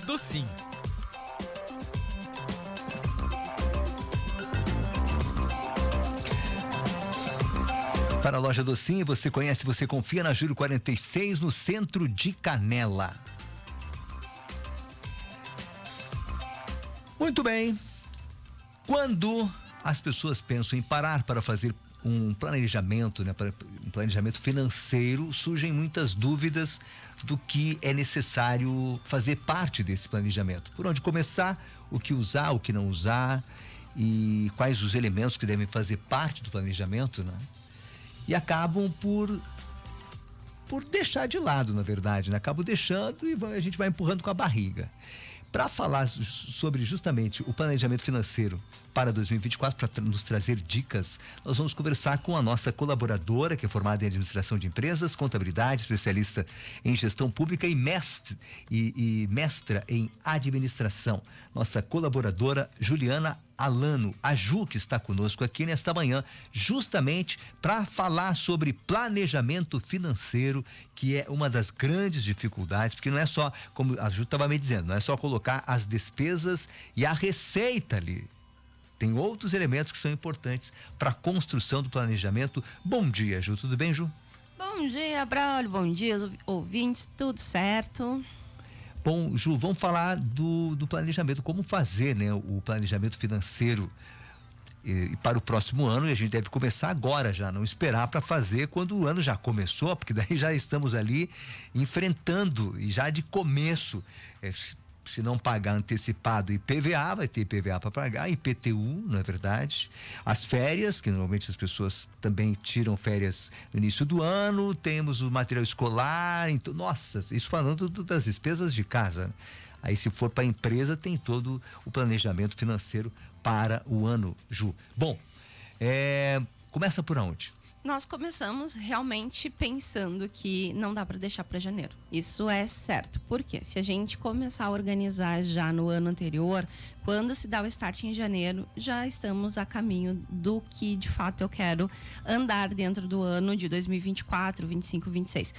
do Sim. Para a loja do Sim, você conhece, você confia na Júlio 46, no centro de Canela. Muito bem. Quando as pessoas pensam em parar para fazer um planejamento, um planejamento financeiro, surgem muitas dúvidas do que é necessário fazer parte desse planejamento. Por onde começar, o que usar, o que não usar e quais os elementos que devem fazer parte do planejamento, né? E acabam por deixar de lado, na verdade, né? Acabam deixando e a gente vai empurrando com a barriga. Para falar sobre justamente o planejamento financeiro para 2024, para nos trazer dicas, nós vamos conversar com a nossa colaboradora, que é formada em administração de empresas, contabilidade, especialista em gestão pública e mestra em administração. Nossa colaboradora Juliana Alano, a Ju, que está conosco aqui nesta manhã, justamente para falar sobre planejamento financeiro, que é uma das grandes dificuldades, porque não é só, como a Ju estava me dizendo, não é só colocar as despesas e a receita ali. Tem outros elementos que são importantes para a construção do planejamento. Bom dia, Ju. Tudo bem, Ju? Bom dia, Braulio. Bom dia, ouvintes. Tudo certo? Bom, Ju, vamos falar do planejamento, como fazer, né, o planejamento financeiro e para o próximo ano, e a gente deve começar agora já, não esperar para fazer quando o ano já começou, porque daí já estamos ali enfrentando e já de começo, se não pagar antecipado IPVA, vai ter IPVA para pagar, IPTU, não é verdade? As férias, que normalmente as pessoas também tiram férias no início do ano, temos o material escolar, então, nossa, isso falando das despesas de casa, né? Aí se for para a empresa, tem todo o planejamento financeiro para o ano, Ju. Bom, começa por onde? Nós começamos realmente pensando que não dá para deixar para janeiro. Isso é certo. Por quê? Se a gente começar a organizar já no ano anterior, quando se dá o start em janeiro, já estamos a caminho do que de fato eu quero andar dentro do ano de 2024, 25, 26.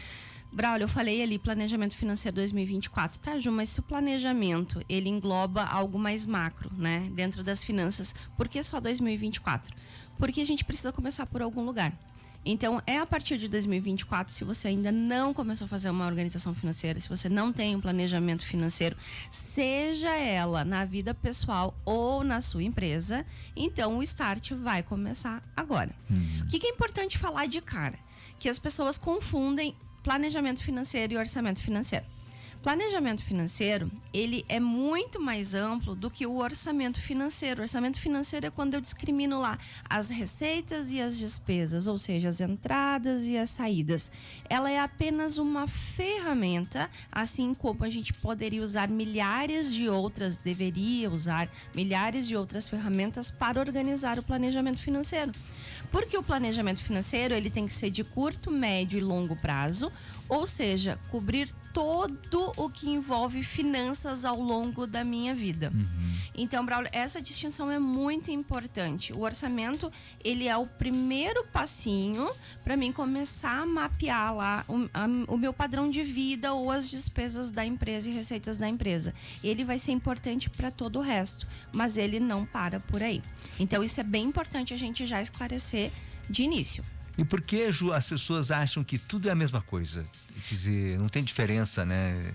Braulio, eu falei ali planejamento financeiro 2024, tá, Ju? Mas se o planejamento, ele engloba algo mais macro, né? Dentro das finanças, por que só 2024? Porque a gente precisa começar por algum lugar. Então, é a partir de 2024, se você ainda não começou a fazer uma organização financeira, se você não tem um planejamento financeiro, seja ela na vida pessoal ou na sua empresa, então o start vai começar agora. O que é importante falar de cara? Que as pessoas confundem planejamento financeiro e orçamento financeiro. Planejamento financeiro, ele é muito mais amplo do que o orçamento financeiro. O orçamento financeiro é quando eu discrimino lá as receitas e as despesas, ou seja, as entradas e as saídas. Ela é apenas uma ferramenta, assim como a gente poderia usar deveria usar milhares de outras ferramentas para organizar o planejamento financeiro. Porque o planejamento financeiro, ele tem que ser de curto, médio e longo prazo, ou seja, cobrir todo o que envolve finanças ao longo da minha vida. Então, Braulio, essa distinção é muito importante. O orçamento, ele é o primeiro passinho para mim começar a mapear lá o meu padrão de vida ou as despesas da empresa e receitas da empresa. Ele vai ser importante para todo o resto, mas ele não para por aí. Então, isso é bem importante a gente já esclarecer de início. E por que, Ju, as pessoas acham que tudo é a mesma coisa? Quer dizer, não tem diferença, né?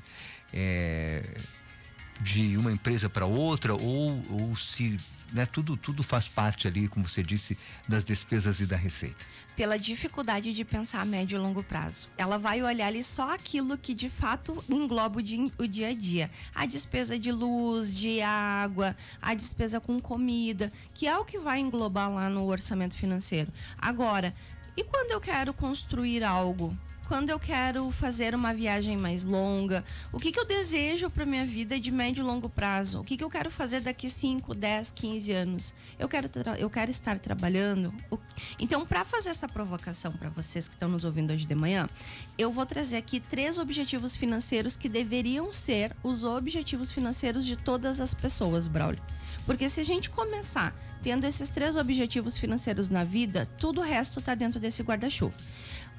De uma empresa para outra, ou se, né, tudo faz parte ali, como você disse, das despesas e da receita. Pela dificuldade de pensar a médio e longo prazo. Ela vai olhar ali só aquilo que de fato engloba o dia a dia. A despesa de luz, de água, a despesa com comida, que é o que vai englobar lá no orçamento financeiro. Agora, e quando eu quero construir algo? Quando eu quero fazer uma viagem mais longa? O que eu desejo para minha vida de médio e longo prazo? O que eu quero fazer daqui 5, 10, 15 anos? Eu quero estar trabalhando? Então, para fazer essa provocação para vocês que estão nos ouvindo hoje de manhã, eu vou trazer aqui 3 objetivos financeiros que deveriam ser os objetivos financeiros de todas as pessoas, Braulio. Porque se a gente começar tendo esses 3 objetivos financeiros na vida, tudo o resto está dentro desse guarda-chuva.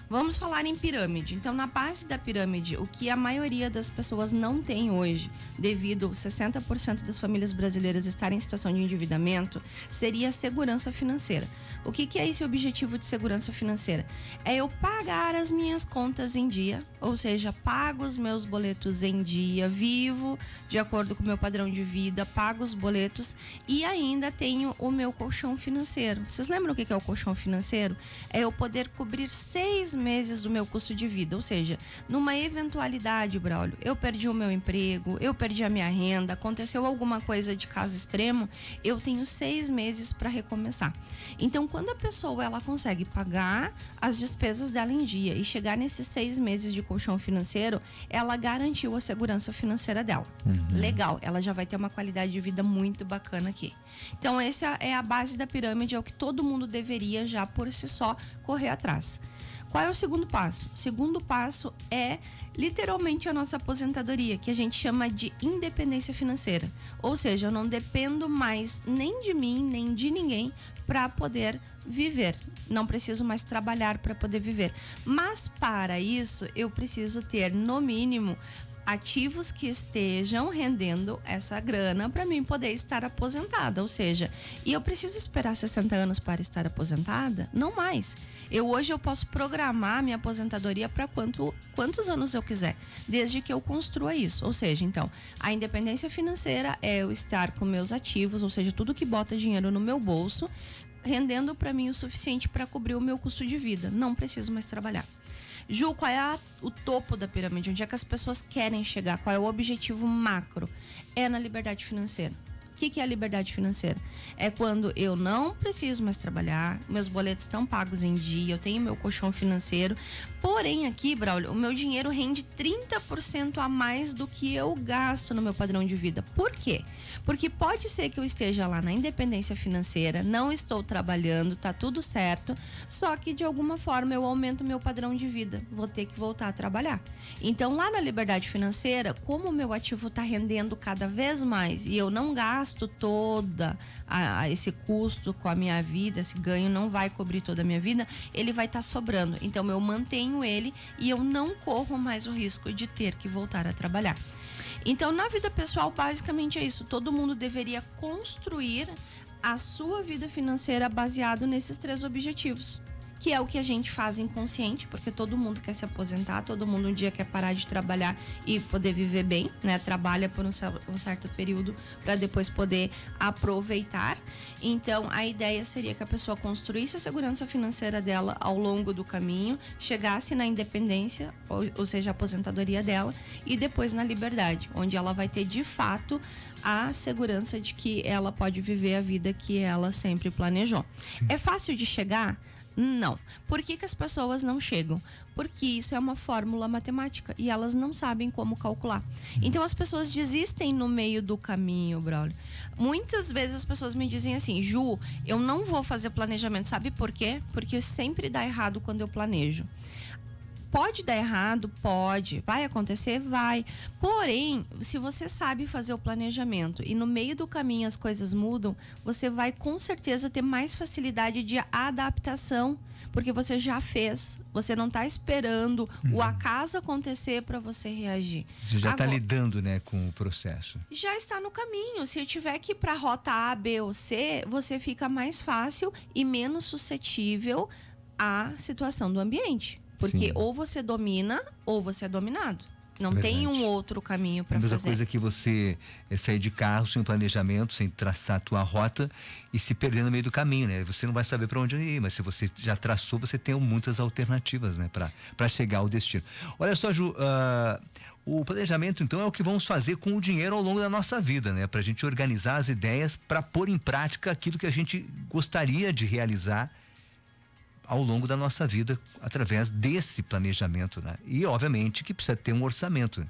Vamos falar em pirâmide. Então, na base da pirâmide, o que a maioria das pessoas não tem hoje, devido 60% das famílias brasileiras estarem em situação de endividamento, seria a segurança financeira. O que é esse objetivo de segurança financeira? É eu pagar as minhas contas em dia, ou seja, pago os meus boletos em dia, vivo de acordo com o meu padrão de vida, pago os boletos e ainda tenho o meu colchão financeiro. Vocês lembram o que é o colchão financeiro? É eu poder cobrir 6 meses do meu custo de vida, ou seja, numa eventualidade, Braulio, eu perdi o meu emprego, eu perdi a minha renda, aconteceu alguma coisa de caso extremo, eu tenho 6 meses para recomeçar. Então, quando a pessoa ela consegue pagar as despesas dela em dia e chegar nesses 6 meses de colchão financeiro, ela garantiu a segurança financeira dela. Legal, ela já vai ter uma qualidade de vida muito bacana aqui. Então, essa é a base da pirâmide, é o que todo mundo deveria já por si só correr atrás. Qual é o segundo passo? O segundo passo é literalmente a nossa aposentadoria, que a gente chama de independência financeira. Ou seja, eu não dependo mais nem de mim, nem de ninguém para poder viver. Não preciso mais trabalhar para poder viver. Mas para isso, eu preciso ter, no mínimo, ativos que estejam rendendo essa grana para mim poder estar aposentada, ou seja, e eu preciso esperar 60 anos para estar aposentada? Não mais. Hoje eu posso programar minha aposentadoria para quantos anos eu quiser, desde que eu construa isso. Ou seja, então, a independência financeira é eu estar com meus ativos, ou seja, tudo que bota dinheiro no meu bolso, rendendo para mim o suficiente para cobrir o meu custo de vida. Não preciso mais trabalhar. Ju, qual é o topo da pirâmide? Onde é que as pessoas querem chegar? Qual é o objetivo macro? É na liberdade financeira. O que é a liberdade financeira? É quando eu não preciso mais trabalhar, meus boletos estão pagos em dia, eu tenho meu colchão financeiro. Porém, aqui, Braulio, o meu dinheiro rende 30% a mais do que eu gasto no meu padrão de vida. Por quê? Porque pode ser que eu esteja lá na independência financeira, não estou trabalhando, tá tudo certo, só que de alguma forma eu aumento meu padrão de vida, vou ter que voltar a trabalhar. Então, lá na liberdade financeira, como o meu ativo está rendendo cada vez mais e eu não gasto toda esse custo com a minha vida, esse ganho não vai cobrir toda a minha vida, ele vai estar sobrando. Então eu mantenho ele e eu não corro mais o risco de ter que voltar a trabalhar. Então, na vida pessoal, basicamente é isso. Todo mundo deveria construir a sua vida financeira baseado nesses 3 objetivos, que é o que a gente faz inconsciente, porque todo mundo quer se aposentar, todo mundo um dia quer parar de trabalhar e poder viver bem, né? Trabalha por um certo período para depois poder aproveitar. Então, a ideia seria que a pessoa construísse a segurança financeira dela ao longo do caminho, chegasse na independência, ou seja, a aposentadoria dela, e depois na liberdade, onde ela vai ter de fato a segurança de que ela pode viver a vida que ela sempre planejou. Sim. É fácil de chegar? Não. Por que as pessoas não chegam? Porque isso é uma fórmula matemática e elas não sabem como calcular. Então as pessoas desistem no meio do caminho, Braulio. Muitas vezes as pessoas me dizem assim: Ju, eu não vou fazer planejamento. Sabe por quê? Porque sempre dá errado quando eu planejo. Pode dar errado? Pode. Vai acontecer? Vai. Porém, se você sabe fazer o planejamento e no meio do caminho as coisas mudam, você vai com certeza ter mais facilidade de adaptação, porque você já fez. Você não está esperando o acaso acontecer para você reagir. Você já está lidando, né, com o processo. Já está no caminho. Se eu tiver que ir para a rota A, B ou C, você fica mais fácil e menos suscetível à situação do ambiente. Porque ou você domina ou você é dominado. Não tem um outro caminho para fazer. A mesma coisa que você sair de carro sem planejamento, sem traçar a tua rota e se perder no meio do caminho, né? Você não vai saber para onde ir, mas se você já traçou, você tem muitas alternativas, né, para chegar ao destino. Olha só, Ju, o planejamento, então, é o que vamos fazer com o dinheiro ao longo da nossa vida, né? Para a gente organizar as ideias, para pôr em prática aquilo que a gente gostaria de realizar ao longo da nossa vida, através desse planejamento, né? E obviamente que precisa ter um orçamento.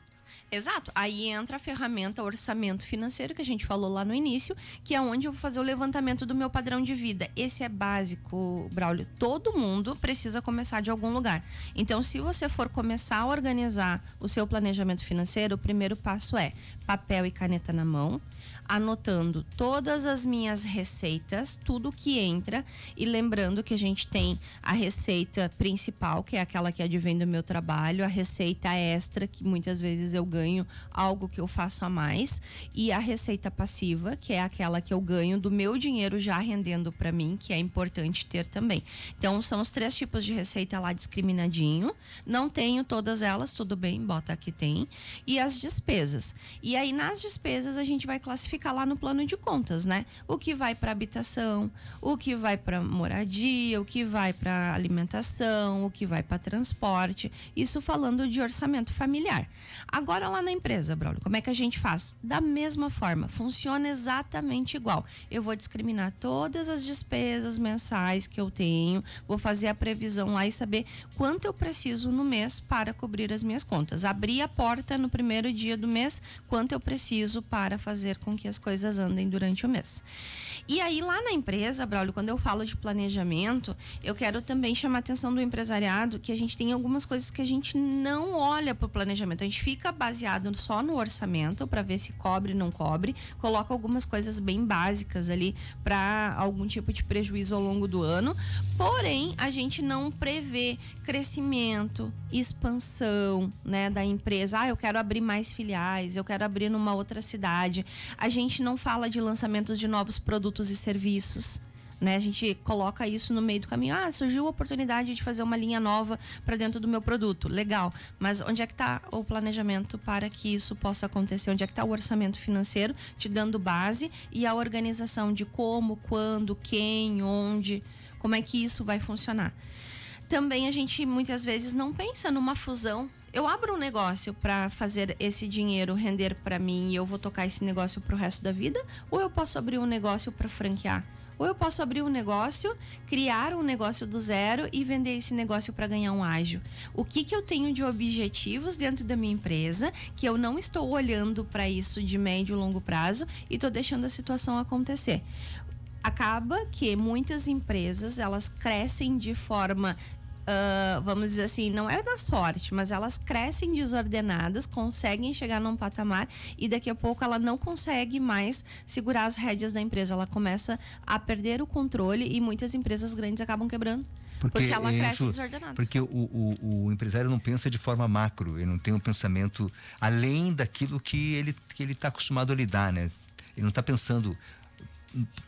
Exato. Aí entra a ferramenta orçamento financeiro que a gente falou lá no início, que é onde eu vou fazer o levantamento do meu padrão de vida. Esse é básico, Braulio. Todo mundo precisa começar de algum lugar. Então, se você for começar a organizar o seu planejamento financeiro, o primeiro passo é papel e caneta na mão, anotando todas as minhas receitas, tudo que entra, e lembrando que a gente tem a receita principal, que é aquela que advém do meu trabalho, a receita extra, que muitas vezes eu ganho algo que eu faço a mais, e a receita passiva, que é aquela que eu ganho do meu dinheiro já rendendo para mim, que é importante ter também. Então são os 3 tipos de receita lá discriminadinho. Não tenho todas elas, tudo bem, bota que tem. E as despesas. E aí nas despesas a gente vai classificar lá no plano de contas, né? O que vai para habitação, o que vai para moradia, o que vai para alimentação, o que vai para transporte. Isso falando de orçamento familiar. Agora lá na empresa, Braulio, como é que a gente faz? Da mesma forma, funciona exatamente igual. Eu vou discriminar todas as despesas mensais que eu tenho, vou fazer a previsão lá e saber quanto eu preciso no mês para cobrir as minhas contas. Abrir a porta no primeiro dia do mês, quanto eu preciso para fazer com que as coisas andem durante o mês. E aí lá na empresa, Braulio, quando eu falo de planejamento, eu quero também chamar a atenção do empresariado que a gente tem algumas coisas que a gente não olha para o planejamento. A gente fica baseado só no orçamento para ver se cobre ou não cobre, coloca algumas coisas bem básicas ali para algum tipo de prejuízo ao longo do ano, porém a gente não prevê crescimento, expansão, né, da empresa. Eu quero abrir mais filiais, eu quero abrir numa outra cidade. A gente não fala de lançamentos de novos produtos e serviços, né? A gente coloca isso no meio do caminho. Surgiu a oportunidade de fazer uma linha nova para dentro do meu produto. Legal, mas onde é que está o planejamento para que isso possa acontecer? Onde é que está o orçamento financeiro te dando base e a organização de como, quando, quem, onde, como é que isso vai funcionar? Também a gente muitas vezes não pensa numa fusão. Eu abro um negócio para fazer esse dinheiro render para mim e eu vou tocar esse negócio pro resto da vida? Ou eu posso abrir um negócio para franquear? Ou eu posso abrir um negócio, criar um negócio do zero e vender esse negócio para ganhar um ágio? O que eu tenho de objetivos dentro da minha empresa que eu não estou olhando para isso de médio e longo prazo e estou deixando a situação acontecer? Acaba que muitas empresas, elas crescem de forma, vamos dizer assim, não é na sorte, mas elas crescem desordenadas, conseguem chegar num patamar e daqui a pouco ela não consegue mais segurar as rédeas da empresa. Ela começa a perder o controle e muitas empresas grandes acabam quebrando. Porque ela cresce desordenada. Porque o empresário não pensa de forma macro, ele não tem um pensamento além daquilo que ele está acostumado a lidar, né? Ele não está pensando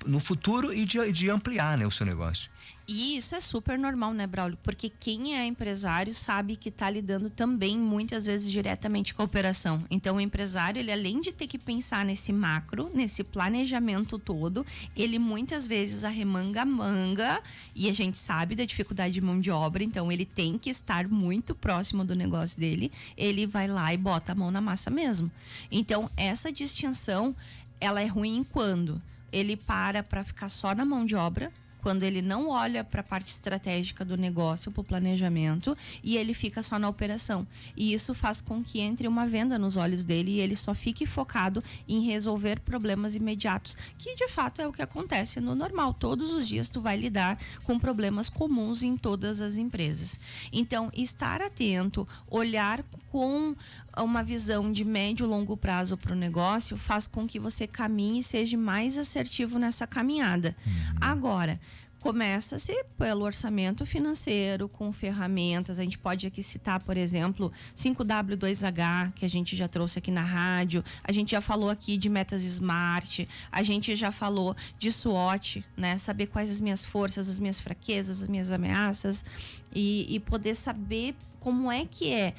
no futuro e de ampliar, né, o seu negócio. E isso é super normal, né, Braulio? Porque quem é empresário sabe que está lidando também, muitas vezes, diretamente com a operação. Então, o empresário, ele além de ter que pensar nesse macro, nesse planejamento todo, ele muitas vezes arremanga a manga, e a gente sabe da dificuldade de mão de obra, então ele tem que estar muito próximo do negócio dele, ele vai lá e bota a mão na massa mesmo. Então, essa distinção, ela é ruim quando ele para ficar só na mão de obra, quando ele não olha para a parte estratégica do negócio, para o planejamento, e ele fica só na operação. E isso faz com que entre uma venda nos olhos dele e ele só fique focado em resolver problemas imediatos, que de fato é o que acontece no normal. Todos os dias tu vai lidar com problemas comuns em todas as empresas. Então, estar atento, olhar com uma visão de médio e longo prazo para o negócio faz com que você caminhe e seja mais assertivo nessa caminhada. Agora, começa-se pelo orçamento financeiro, com ferramentas. A gente pode aqui citar, por exemplo, 5W2H, que a gente já trouxe aqui na rádio. A gente já falou aqui de metas SMART. A gente já falou de SWOT, né? Saber quais as minhas forças, as minhas fraquezas, as minhas ameaças. E poder saber como é que é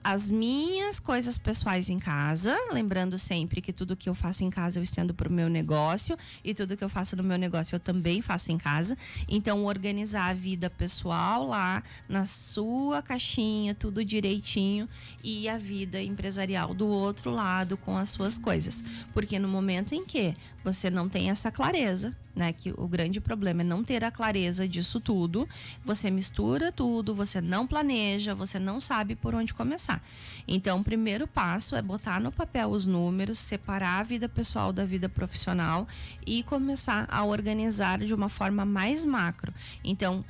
as minhas coisas pessoais em casa, lembrando sempre que tudo que eu faço em casa eu estendo para o meu negócio e tudo que eu faço no meu negócio eu também faço em casa. Então, organizar a vida pessoal lá na sua caixinha, tudo direitinho, e a vida empresarial do outro lado com as suas coisas. Porque no momento em que você não tem essa clareza, né, que o grande problema é não ter a clareza disso tudo, você mistura tudo, você não planeja, você não sabe por onde começar. Então, o primeiro passo é botar no papel os números, separar a vida pessoal da vida profissional e começar a organizar de uma forma mais macro. Então,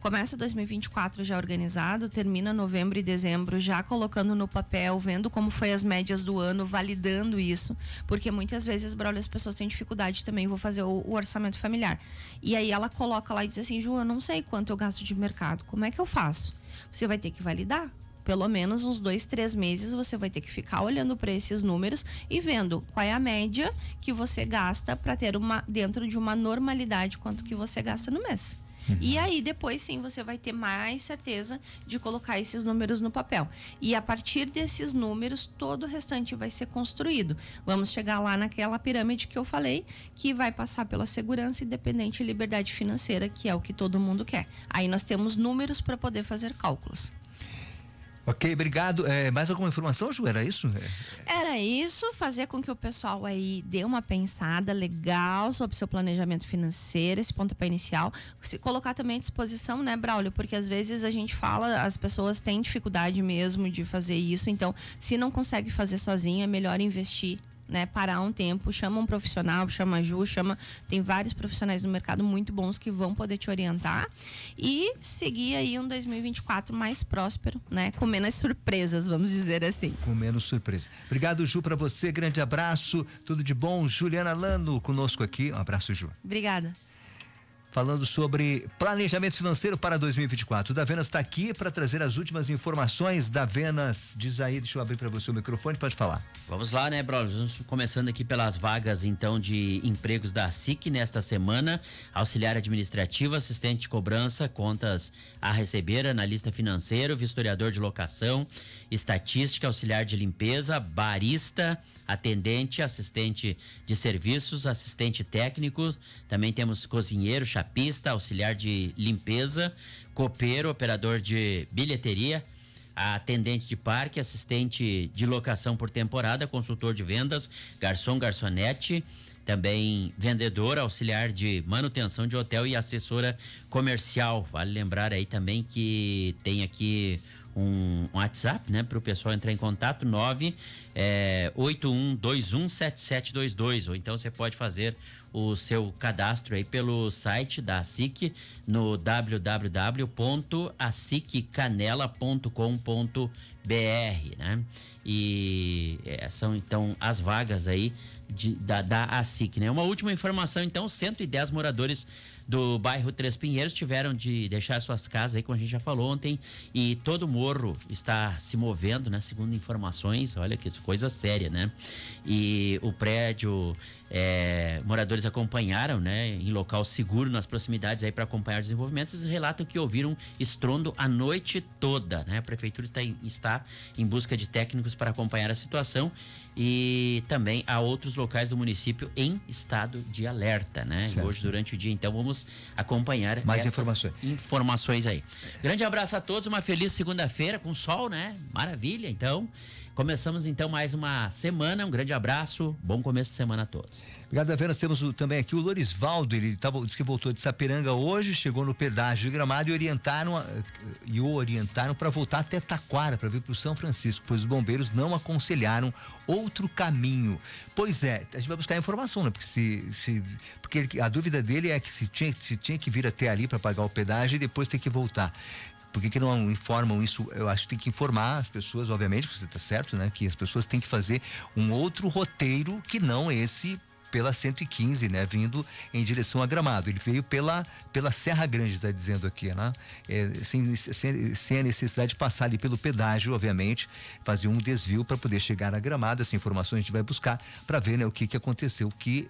começa 2024 já organizado, termina novembro e dezembro já colocando no papel, vendo como foi as médias do ano, validando isso, porque muitas vezes, Braulio, as pessoas têm dificuldade também, vou fazer o orçamento familiar. E aí ela coloca lá e diz assim, Ju, eu não sei quanto eu gasto de mercado, como é que eu faço? Você vai ter que validar. Pelo menos uns 2, 3 meses você vai ter que ficar olhando para esses números e vendo qual é a média que você gasta para ter dentro de uma normalidade quanto que você gasta no mês. E aí, depois sim, você vai ter mais certeza de colocar esses números no papel. E a partir desses números, todo o restante vai ser construído. Vamos chegar lá naquela pirâmide que eu falei, que vai passar pela segurança, independente e liberdade financeira, que é o que todo mundo quer. Aí nós temos números para poder fazer cálculos. Ok, obrigado. Mais alguma informação, Ju? Era isso? Era isso, fazer com que o pessoal aí dê uma pensada legal sobre seu planejamento financeiro, esse pontapé inicial. Se colocar também à disposição, né, Braulio? Porque às vezes a gente fala, as pessoas têm dificuldade mesmo de fazer isso. Então, se não consegue fazer sozinho, é melhor investir, né, parar um tempo, chama um profissional, chama a Ju, tem vários profissionais no mercado muito bons que vão poder te orientar e seguir aí um 2024 mais próspero, né, com menos surpresas, vamos dizer assim. Com menos surpresa. Obrigado, Ju, para você, grande abraço, tudo de bom. Juliana Lano conosco aqui, um abraço, Ju. Obrigada. Falando sobre planejamento financeiro para 2024. O Davenas está aqui para trazer as últimas informações. Davenas, diz aí, deixa eu abrir para você o microfone, pode falar. Vamos lá, né, Braulio? Vamos começando aqui pelas vagas, então, de empregos da SIC nesta semana. Auxiliar administrativo, assistente de cobrança, contas a receber, analista financeiro, vistoriador de locação, estatística, auxiliar de limpeza, barista, atendente, assistente de serviços, assistente técnico, também temos cozinheiro, chapista, auxiliar de limpeza, copeiro, operador de bilheteria, atendente de parque, assistente de locação por temporada, consultor de vendas, garçom, garçonete, também vendedor, auxiliar de manutenção de hotel e assessora comercial. Vale lembrar aí também que tem aqui um WhatsApp, né, para o pessoal entrar em contato, 981217722, ou então você pode fazer o seu cadastro aí pelo site da SIC no www.asiccanela.com.br, né? E são então as vagas aí da ASIC, né? Uma última informação, então, 110 moradores do bairro Três Pinheiros tiveram de deixar suas casas aí, como a gente já falou ontem, e todo o morro está se movendo, né? Segundo informações, olha que coisa séria, né? E o prédio, moradores acompanharam, né? Em local seguro, nas proximidades aí para acompanhar os desenvolvimentos, e relatam que ouviram estrondo a noite toda, né? A prefeitura está em busca de técnicos para acompanhar a situação, e também há outros locais do município em estado de alerta, né? E hoje, durante o dia, então, vamos acompanhar mais informações aí. Grande abraço a todos, uma feliz segunda-feira com sol, né? Maravilha, então. Começamos então mais uma semana, um grande abraço, bom começo de semana a todos. Obrigado, Davenas. Temos também aqui o Lorisvaldo, ele disse que voltou de Sapiranga hoje, chegou no pedágio de Gramado e o orientaram para voltar até Taquara, para vir para o São Francisco, pois os bombeiros não aconselharam outro caminho. Pois é, a gente vai buscar informação, né? Porque a dúvida dele é que se tinha que vir até ali para pagar o pedágio e depois ter que voltar. Por que não informam isso? Eu acho que tem que informar as pessoas, obviamente, você está certo, né? Que as pessoas têm que fazer um outro roteiro que não esse pela 115, né? Vindo em direção a Gramado. Ele veio pela Serra Grande, está dizendo aqui, né? Sem a necessidade de passar ali pelo pedágio, obviamente, fazer um desvio para poder chegar a Gramado. Essa informação a gente vai buscar para ver, né, o que aconteceu, o que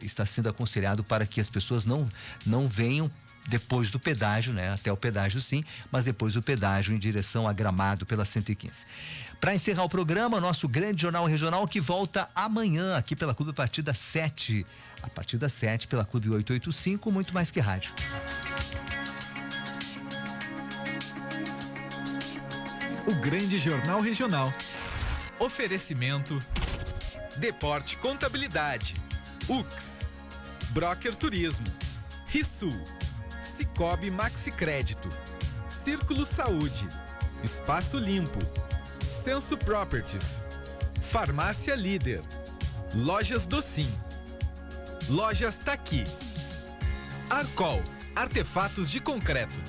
está sendo aconselhado para que as pessoas não venham depois do pedágio, né? Até o pedágio sim, mas depois do pedágio em direção a Gramado pela 115. Para encerrar o programa, nosso grande jornal regional que volta amanhã aqui pela Clube a partir das 7. A partir das 7 pela Clube 885, muito mais que rádio. O grande jornal regional. Oferecimento Deporte Contabilidade, UX, Broker Turismo, Rissul, Cicobi Maxi Crédito, Círculo Saúde, Espaço Limpo, Censo Properties, Farmácia Líder, Lojas Docim, Lojas Taqui, Arcol, Artefatos de Concreto.